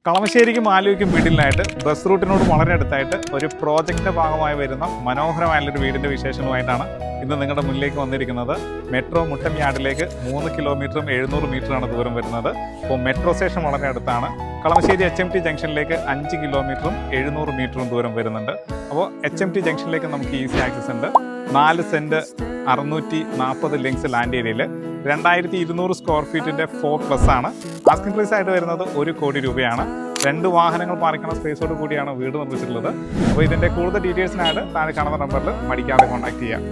കളമശ്ശേരിക്കും ആലുവയ്ക്കും വീട്ടിലായിട്ട് bus റൂട്ടിനോട് വളരെ അടുത്തായിട്ട് ഒരു പ്രോജക്റ്റിൻ്റെ ഭാഗമായി വരുന്ന മനോഹരമായുള്ളൊരു വീടിൻ്റെ വിശേഷങ്ങളുമായിട്ടാണ് ഇന്ന് നിങ്ങളുടെ മുന്നിലേക്ക് വന്നിരിക്കുന്നത്. മെട്രോ മുട്ടം യാർഡിലേക്ക് 3 കിലോമീറ്ററും 700 മീറ്ററാണ് ദൂരം വരുന്നത്. അപ്പോൾ മെട്രോ സ്റ്റേഷൻ വളരെ അടുത്താണ്. കളമശ്ശേരി HMT ജംഗ്ഷനിലേക്ക് 5 കിലോമീറ്ററും 700 മീറ്ററും ദൂരം വരുന്നുണ്ട്. അപ്പോൾ HMT ജംഗ്ഷനിലേക്ക് നമുക്ക് ഈസി ആക്സസ് ഉണ്ട്. 4 സെൻറ്റ് 640 ലിങ്ക്സ് ലാൻഡ് ഏരിയയിൽ 2200 സ്ക്വയർ ഫീറ്റിൻ്റെ 4+ ആണ്. ആസ്കിംഗ് പ്രൈസ് ആയിട്ട് വരുന്നത് 1 കോടി രൂപയാണ്. 2 വാഹനങ്ങൾ പാർക്കുന്ന സ്പേസോട് കൂടിയാണ് വീട് നിർമ്മിച്ചിട്ടുള്ളത്. അപ്പോൾ ഇതിൻ്റെ കൂടുതൽ ഡീറ്റെയിൽസിനായിട്ട് താഴെ കാണുന്ന നമ്പറിൽ മടിക്കാതെ കോൺടാക്ട് ചെയ്യാം.